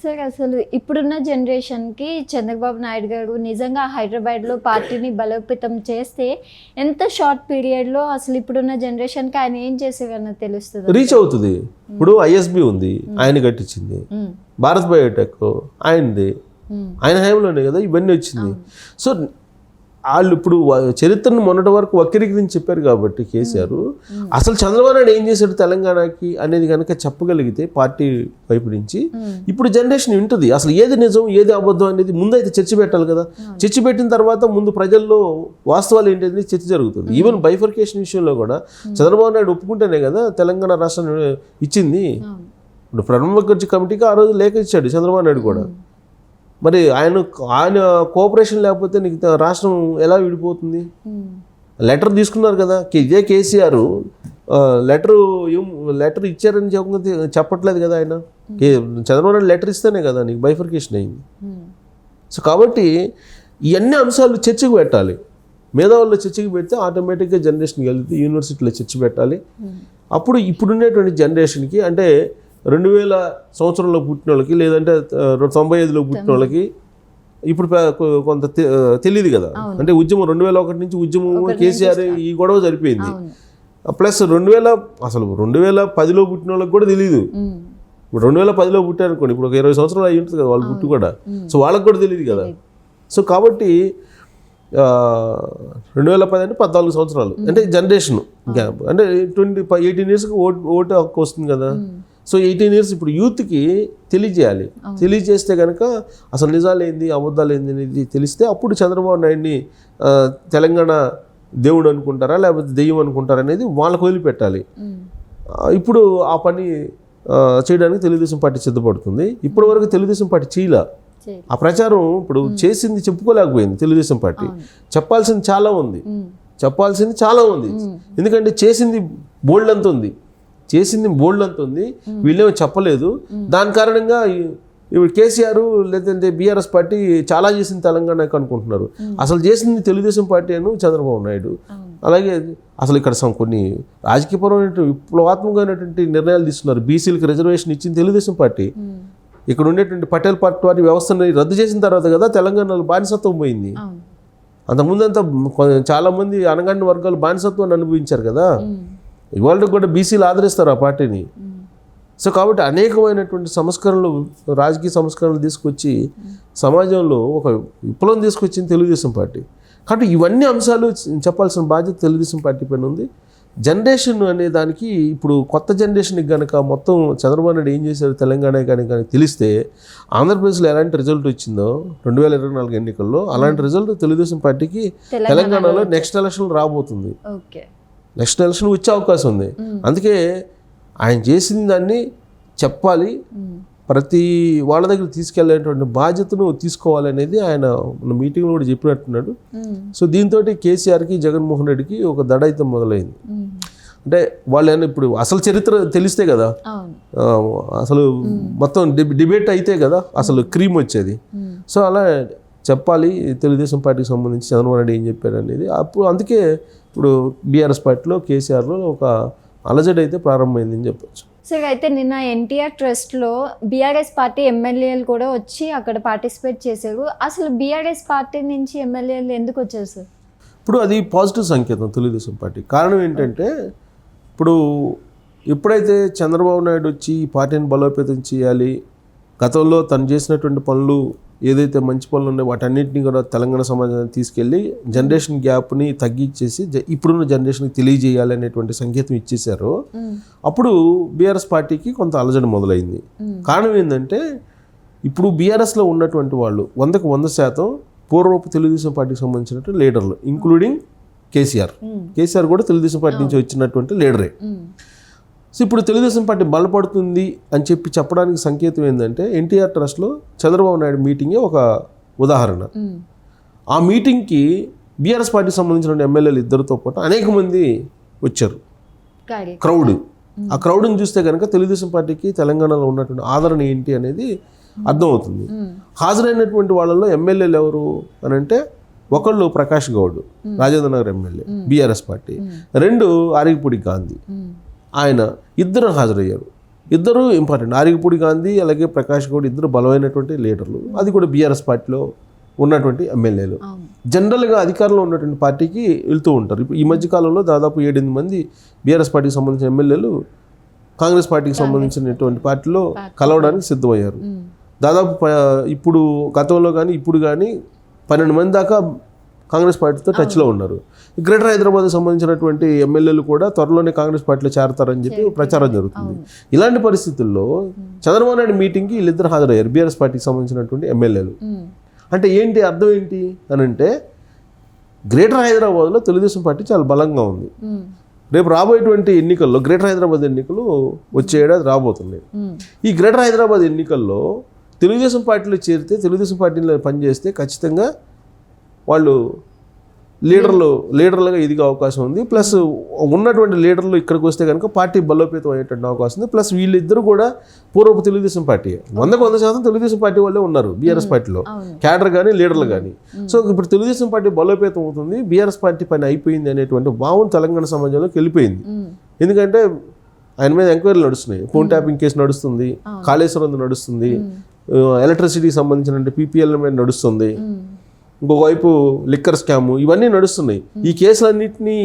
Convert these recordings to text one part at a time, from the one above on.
Sir అసలు ఇప్పుడున్న జనరేషన్కి చంద్రబాబు నాయుడు గారు నిజంగా హైదరాబాద్లో పార్టీని బలోపేతం చేస్తే ఎంత షార్ట్ పీరియడ్లో అసలు ఇప్పుడున్న జనరేషన్కి ఆయన ఏం చేసేవన్న తెలుస్తుంది, రీచ్ అవుతుంది. ఇప్పుడు ఐఎస్బి ఉంది, ఆయన కట్టించింది. భారత్ బయోటెక్ ఆయనది, ఆయన హయాంలోనే కదా ఇవన్నీ వచ్చింది. సో వాళ్ళు ఇప్పుడు చరిత్రను మొన్నటి వరకు వక్రీకరించి చెప్పారు కాబట్టి కేసీఆర్ అసలు చంద్రబాబు నాయుడు ఏం చేశాడు తెలంగాణకి అనేది కనుక చెప్పగలిగితే పార్టీ వైపు నుంచి ఇప్పుడు జనరేషన్ వింటుంది. అసలు ఏది నిజం ఏది అబద్ధం అనేది ముందైతే చర్చ పెట్టాలి కదా. చర్చ పెట్టిన తర్వాత ముందు ప్రజల్లో వాస్తవాలు ఏంటనేది చర్చ జరుగుతుంది. ఈవెన్ బైఫర్కేషన్ విషయంలో కూడా చంద్రబాబు నాయుడు ఒప్పుకుంటేనే కదా తెలంగాణ రాష్ట్రం ఇచ్చింది. ఇప్పుడు ప్రణబ్ కమిటీకి ఆ రోజు లేఖ ఇచ్చాడు చంద్రబాబు నాయుడు కూడా. మరి ఆయన కోఆపరేషన్ లేకపోతే నీకు రాష్ట్రం ఎలా విడిపోతుంది? లెటర్ తీసుకున్నారు కదా. ఇదే కేసీఆర్ లెటర్ ఇచ్చారని చెప్పట్లేదు కదా ఆయన. చంద్రబాబు నాయుడు లెటర్ ఇస్తేనే కదా నీకు బైఫర్కేషన్ అయింది. సో కాబట్టి ఇవన్నీ అంశాలు చర్చకు పెట్టాలి. మేధావుల్లో చర్చకు పెడితే ఆటోమేటిక్గా జనరేషన్కి వెళ్తే యూనివర్సిటీలో చర్చ పెట్టాలి. అప్పుడు ఇప్పుడున్నటువంటి జనరేషన్కి అంటే 2000 సంవత్సరంలో పుట్టిన వాళ్ళకి లేదంటే 95లో పుట్టిన వాళ్ళకి ఇప్పుడు కొంత తెలియదు కదా. అంటే ఉద్యమం 2001 నుంచి ఉద్యమం కేసీఆర్ ఈ గొడవ సరిపోయింది. ప్లస్ 2010లో పుట్టిన వాళ్ళకి కూడా తెలియదు. ఇప్పుడు 2010లో పుట్టారు అనుకోండి, ఇప్పుడు ఒక 20 సంవత్సరాలు అయ్యి ఉంటుంది కదా వాళ్ళు పుట్టి కూడా. సో వాళ్ళకి కూడా తెలియదు కదా. సో కాబట్టి 2010 అంటే 14 సంవత్సరాలు అంటే జనరేషన్ గ్యాప్. అంటే 18 ఇయర్స్కి ఓటు హక్కు వస్తుంది కదా. సో 18 ఇయర్స్ ఇప్పుడు యూత్కి తెలియజేయాలి. తెలియజేస్తే కనుక అసలు నిజాలు ఏంది అబద్ధాలు ఏంది అనేది తెలిస్తే అప్పుడు చంద్రబాబు నాయుడిని తెలంగాణ దేవుడు అనుకుంటారా లేకపోతే దెయ్యం అనుకుంటారా అనేది వాళ్ళకు వదిలిపెట్టాలి. ఇప్పుడు ఆ పని చేయడానికి తెలుగుదేశం పార్టీ సిద్ధపడుతుంది. ఇప్పటి వరకు తెలుగుదేశం పార్టీ చేయలే. ఆ ప్రచారం ఇప్పుడు చేసింది చెప్పుకోలేకపోయింది తెలుగుదేశం పార్టీ. చెప్పాల్సింది చాలా ఉంది. ఎందుకంటే చేసింది బోల్డ్ అంత ఉంది. వీళ్ళేమో చెప్పలేదు. దాని కారణంగా ఇప్పుడు కేసీఆర్ లేదంటే బీఆర్ఎస్ పార్టీ చాలా చేసింది తెలంగాణకు అనుకుంటున్నారు. అసలు చేసింది తెలుగుదేశం పార్టీ అను చంద్రబాబు నాయుడు. అలాగే అసలు ఇక్కడ కొన్ని రాజకీయపరమైన విప్లవాత్మకమైనటువంటి నిర్ణయాలు తీసుకున్నారు. బీసీలకు రిజర్వేషన్ ఇచ్చింది తెలుగుదేశం పార్టీ. ఇక్కడ ఉండేటువంటి పటేల్ పార్టీ వ్యవస్థని రద్దు చేసిన తర్వాత కదా తెలంగాణలో బానిసత్వం పోయింది. అంతకుముందంతా చాలామంది అనగాని వర్గాలు బానిసత్వాన్ని అనుభవించారు కదా. ఇవాళ కూడా బీసీలు ఆదరిస్తారు ఆ పార్టీని. సో కాబట్టి అనేకమైనటువంటి సంస్కరణలు రాజకీయ సంస్కరణలు తీసుకొచ్చి సమాజంలో ఒక విప్లవం తీసుకొచ్చింది తెలుగుదేశం పార్టీ. కాబట్టి ఇవన్నీ అంశాలు చెప్పాల్సిన బాధ్యత తెలుగుదేశం పార్టీ పైన ఉంది. జనరేషన్ అనే దానికి ఇప్పుడు కొత్త జనరేషన్కి కనుక మొత్తం చంద్రబాబు నాయుడు ఏం చేశారు తెలంగాణ కానీ తెలిస్తే ఆంధ్రప్రదేశ్లో ఎలాంటి రిజల్ట్ వచ్చిందో 2024 ఎన్నికల్లో అలాంటి రిజల్ట్ తెలుగుదేశం పార్టీకి తెలంగాణలో నెక్స్ట్ ఎలక్షన్ రాబోతుంది. నెక్స్ట్ ఎలక్షన్ వచ్చే అవకాశం ఉంది. అందుకే ఆయన చేసిన దాన్ని చెప్పాలి, ప్రతి వాళ్ళ దగ్గర తీసుకెళ్లేటువంటి బాధ్యతను తీసుకోవాలనేది ఆయన మీటింగ్లో కూడా చెప్పినట్టున్నాడు. సో దీంతో కేసీఆర్కి జగన్మోహన్ రెడ్డికి ఒక దడ అయితే మొదలైంది. అంటే వాళ్ళని ఇప్పుడు అసలు చరిత్ర తెలిస్తే కదా అసలు మొత్తం డిబేట్ అయితే కదా అసలు క్రీమ్ వచ్చేది. సో అలా చెప్పాలి తెలుగుదేశం పార్టీకి సంబంధించి చంద్రబాబు నాయుడు ఏం చెప్పారు అనేది. అప్పుడు అందుకే ఇప్పుడు బీఆర్ఎస్ పార్టీలో కేసీఆర్లో ఒక అలజడి అయితే ప్రారంభమైందని చెప్పొచ్చు. సార్ అయితే నిన్న ఎన్టీఆర్ ట్రస్ట్లో బీఆర్ఎస్ పార్టీ ఎమ్మెల్యేలు కూడా వచ్చి అక్కడ పార్టిసిపేట్ చేశారు. అసలు బీఆర్ఎస్ పార్టీ నుంచి ఎమ్మెల్యేలు ఎందుకు వచ్చారు సార్? ఇప్పుడు అది పాజిటివ్ సంకేతం తెలుగుదేశం పార్టీ. కారణం ఏంటంటే ఇప్పుడు ఎప్పుడైతే చంద్రబాబు నాయుడు వచ్చి ఈ పార్టీని బలోపేతం చేయాలి, గతంలో తను చేసినటువంటి పనులు ఏదైతే మంచి పనులు ఉన్నాయో వాటన్నింటినీ కూడా తెలంగాణ సమాజానికి తీసుకెళ్ళి జనరేషన్ గ్యాప్ని తగ్గించేసి ఇప్పుడున్న జనరేషన్కి తెలియజేయాలి అనేటువంటి సంకేతం ఇచ్చేశారో అప్పుడు బీఆర్ఎస్ పార్టీకి కొంత అలజడి మొదలైంది. కారణం ఏంటంటే ఇప్పుడు బీఆర్ఎస్లో ఉన్నటువంటి వాళ్ళు 100% పూర్వపు తెలుగుదేశం పార్టీకి సంబంధించినటువంటి లీడర్లు ఇంక్లూడింగ్ కేసీఆర్ కూడా తెలుగుదేశం పార్టీ నుంచి వచ్చినటువంటి లీడరే. సో ఇప్పుడు తెలుగుదేశం పార్టీ బలపడుతుంది అని చెప్పడానికి సంకేతం ఏంటంటే ఎన్టీఆర్ ట్రస్ట్లో చంద్రబాబు నాయుడు మీటింగే ఒక ఉదాహరణ. ఆ మీటింగ్కి బీఆర్ఎస్ పార్టీకి సంబంధించిన ఎమ్మెల్యేలు ఇద్దరితో పాటు అనేక మంది వచ్చారు. క్రౌడ్ ఆ క్రౌడ్ని చూస్తే కనుక తెలుగుదేశం పార్టీకి తెలంగాణలో ఉన్నటువంటి ఆదరణ ఏంటి అనేది అర్థమవుతుంది. హాజరైనటువంటి వాళ్ళలో ఎమ్మెల్యేలు ఎవరు అని అంటే ఒకళ్ళు Prakash Goud Rajendra Nagar MLA BRS party, 2 Arekapudi Gandhi ఆయన, ఇద్దరు హాజరయ్యారు. ఇద్దరు ఇంపార్టెంట్. ఆరిగపూడి గాంధీ అలాగే ప్రకాష్ గౌడ్ ఇద్దరు బలమైనటువంటి లీడర్లు. అది కూడా బీఆర్ఎస్ పార్టీలో ఉన్నటువంటి ఎమ్మెల్యేలు. జనరల్గా అధికారంలో ఉన్నటువంటి పార్టీకి వెళ్తూ ఉంటారు. ఇప్పుడు ఈ మధ్య కాలంలో దాదాపు 7-8 మంది బీఆర్ఎస్ పార్టీకి సంబంధించిన ఎమ్మెల్యేలు కాంగ్రెస్ పార్టీకి సంబంధించినటువంటి పార్టీలో కలవడానికి సిద్ధమయ్యారు. దాదాపు ఇప్పుడు గతంలో కానీ ఇప్పుడు కానీ 12 మంది దాకా కాంగ్రెస్ పార్టీతో టచ్లో ఉన్నారు. గ్రేటర్ హైదరాబాద్కి సంబంధించినటువంటి ఎమ్మెల్యేలు కూడా త్వరలోనే కాంగ్రెస్ పార్టీలో చేరతారని చెప్పి ప్రచారం జరుగుతుంది. ఇలాంటి పరిస్థితుల్లో చంద్రబాబు నాయుడు మీటింగ్కి వీళ్ళిద్దరు హాజరయ్యారు, బీఆర్ఎస్ పార్టీకి సంబంధించినటువంటి ఎమ్మెల్యేలు. అంటే ఏంటి అర్థం ఏంటి అని అంటే, గ్రేటర్ హైదరాబాద్లో తెలుగుదేశం పార్టీ చాలా బలంగా ఉంది. రేపు రాబోయేటువంటి ఎన్నికల్లో గ్రేటర్ హైదరాబాద్ ఎన్నికలు వచ్చే ఏడాది రాబోతున్నాయి. ఈ గ్రేటర్ హైదరాబాద్ ఎన్నికల్లో తెలుగుదేశం పార్టీలో చేరితే, తెలుగుదేశం పార్టీలో పనిచేస్తే ఖచ్చితంగా వాళ్ళు లీడర్లుగా ఎదిగే అవకాశం ఉంది. ప్లస్ ఉన్నటువంటి లీడర్లు ఇక్కడికి వస్తే కనుక పార్టీ బలోపేతం అయ్యేటువంటి అవకాశం ఉంది. ప్లస్ వీళ్ళిద్దరూ కూడా పూర్వపు తెలుగుదేశం పార్టీ 100% తెలుగుదేశం పార్టీ వాళ్ళే ఉన్నారు బీఆర్ఎస్ పార్టీలో, క్యాడర్ కానీ లీడర్లు కానీ. సో ఇప్పుడు తెలుగుదేశం పార్టీ బలోపేతం అవుతుంది, బీఆర్ఎస్ పార్టీ పని అయిపోయింది అనేటువంటి భావం తెలంగాణ సమాజంలోకి వెళ్ళిపోయింది. ఎందుకంటే ఆయన మీద ఎంక్వైరీలు నడుస్తున్నాయి, ఫోన్ ట్యాపింగ్ కేసు నడుస్తుంది, కాళేశ్వరం నడుస్తుంది, ఎలక్ట్రిసిటీకి సంబంధించిన పీపీఎల్ మీద నడుస్తుంది, ఇంకోవైపు లిక్కర్ స్కాము, ఇవన్నీ నడుస్తున్నాయి. ఈ కేసులన్నింటినీ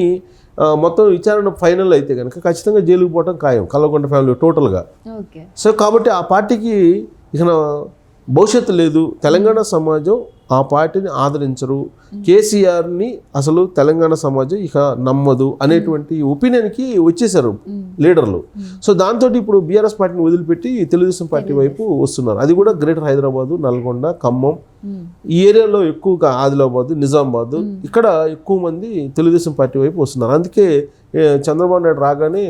మొత్తం విచారణ ఫైనల్ అయితే కనుక ఖచ్చితంగా జైలుకు పోవడం ఖాయం కల్వకుంట్ల ఫ్యామిలీ టోటల్గా. సో కాబట్టి ఆ పార్టీకి ఇక భవిష్యత్తు లేదు. తెలంగాణ సమాజం ఆ పార్టీని ఆదరించరు, కేసీఆర్ని అసలు తెలంగాణ సమాజం ఇక నమ్మదు అనేటువంటి ఒపీనియన్కి వచ్చేసారు లీడర్లు. సో దాంతో ఇప్పుడు బీఆర్ఎస్ పార్టీని వదిలిపెట్టి తెలుగుదేశం పార్టీ వైపు వస్తున్నారు. అది కూడా గ్రేటర్ హైదరాబాదు, నల్గొండ, ఖమ్మం ఈ ఏరియాలో ఎక్కువగా, ఆదిలాబాద్, నిజామాబాద్ ఇక్కడ ఎక్కువ మంది తెలుగుదేశం పార్టీ వైపు వస్తున్నారు. అందుకే చంద్రబాబు నాయుడు రాగానే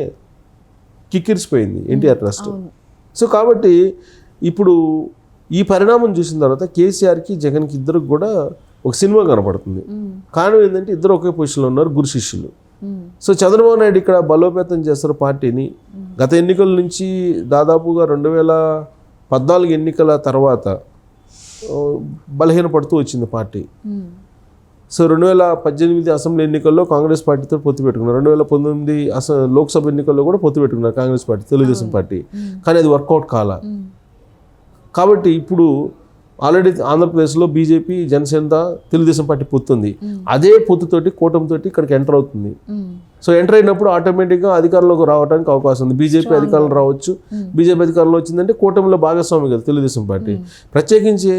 కిక్కిరిసిపోయింది ఎన్టీఆర్ ట్రస్ట్. సో కాబట్టి ఇప్పుడు ఈ పరిణామం చూసిన తర్వాత కేసీఆర్కి జగన్కి ఇద్దరికి కూడా ఒక సినిమా కనపడుతుంది. కారణం ఏంటంటే ఇద్దరు ఒకే పొజిషన్లో ఉన్నారు, గురు శిష్యులు. సో చంద్రబాబు నాయుడు ఇక్కడ బలోపేతం చేస్తారు పార్టీని. గత ఎన్నికల నుంచి దాదాపుగా 2014 ఎన్నికల తర్వాత బలహీనపడుతూ వచ్చింది పార్టీ. సో 2018 అసెంబ్లీ ఎన్నికల్లో కాంగ్రెస్ పార్టీతో పొత్తు పెట్టుకున్నారు, 2019 లోక్సభ ఎన్నికల్లో కూడా పొత్తు పెట్టుకున్నారు కాంగ్రెస్ పార్టీ, తెలుగుదేశం పార్టీ. కానీ అది వర్కౌట్ కాల. కాబట్టి ఇప్పుడు ఆల్రెడీ ఆంధ్రప్రదేశ్లో బీజేపీ, జనసేన, తెలుగుదేశం పార్టీ పొత్తుంది. అదే పొత్తుతోటి, కూటమితోటి ఇక్కడికి ఎంటర్ అవుతుంది. సో ఎంటర్ అయినప్పుడు ఆటోమేటిక్గా అధికారంలోకి రావడానికి అవకాశం ఉంది. బీజేపీ అధికారంలో రావచ్చు. బీజేపీ అధికారంలో వచ్చిందంటే కూటమిలో భాగస్వామి కదా తెలుగుదేశం పార్టీ. ప్రత్యేకించి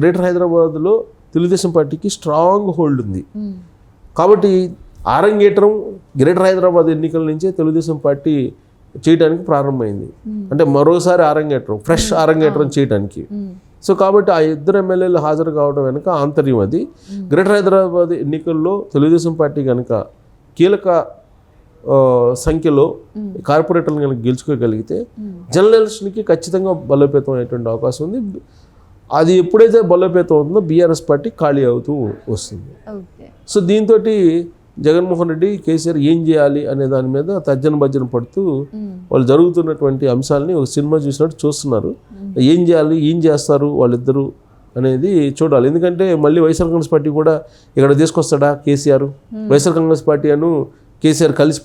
గ్రేటర్ హైదరాబాద్లో తెలుగుదేశం పార్టీకి స్ట్రాంగ్ హోల్డ్ ఉంది. కాబట్టి ఆరంగేట్రం గ్రేటర్ హైదరాబాద్ ఎన్నికల నుంచే తెలుగుదేశం పార్టీ చేయడానికి ప్రారంభమైంది. అంటే మరోసారి ఆరంగేట్రం, ఫ్రెష్ ఆరంగేట్రం చేయడానికి. సో కాబట్టి ఆ ఇద్దరు ఎమ్మెల్యేలు హాజరు కావడం వెనుక ఆంతర్యం అది. గ్రేటర్ హైదరాబాద్ ఎన్నికల్లో తెలుగుదేశం పార్టీ కనుక కీలక సంఖ్యలో కార్పొరేటర్లు కనుక గెలుచుకోగలిగితే జనరల్ ఎలక్షన్కి ఖచ్చితంగా బలోపేతం అయ్యేటువంటి అవకాశం ఉంది. అది ఎప్పుడైతే బలోపేతం అవుతుందో బీఆర్ఎస్ పార్టీ ఖాళీ అవుతూ వస్తుంది. సో దీంతో జగన్మోహన్ రెడ్డి, కేసీఆర్ ఏం చేయాలి అనే దాని మీద తర్జన భర్జన పడుతూ వాళ్ళు జరుగుతున్నటువంటి అంశాలని ఒక సినిమా చూసినట్టు చూస్తున్నారు. ఏం చేయాలి, ఏం చేస్తారు వాళ్ళిద్దరూ అనేది చూడాలి. ఎందుకంటే మళ్ళీ వైఎస్ఆర్ కాంగ్రెస్ పార్టీ కూడా ఇక్కడ తీసుకొస్తాడా కేసీఆర్, వైఎస్ఆర్ కాంగ్రెస్ పార్టీ అను కేసీఆర్ కలిసి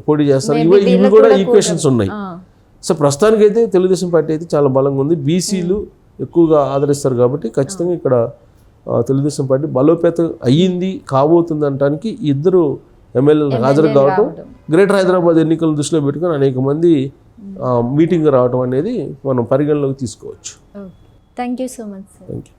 పోటీ చేస్తారు, ఇవి కూడా ఈక్వేషన్స్ ఉన్నాయి. సో ప్రస్తుతానికైతే తెలుగుదేశం పార్టీ అయితే చాలా బలంగా ఉంది, బీసీలు ఎక్కువగా ఆదరిస్తారు. కాబట్టి ఖచ్చితంగా ఇక్కడ తెలుగుదేశం పార్టీ బలోపేతం అయ్యింది, కాబోతుంది అనడానికి ఇద్దరు ఎమ్మెల్యేలు హాజరు కావటం, గ్రేటర్ హైదరాబాద్ ఎన్నికలను దృష్టిలో పెట్టుకుని అనేక మంది మీటింగ్ రావడం అనేది మనం పరిగణలోకి తీసుకోవచ్చు. Thank you so much sir. Thank you.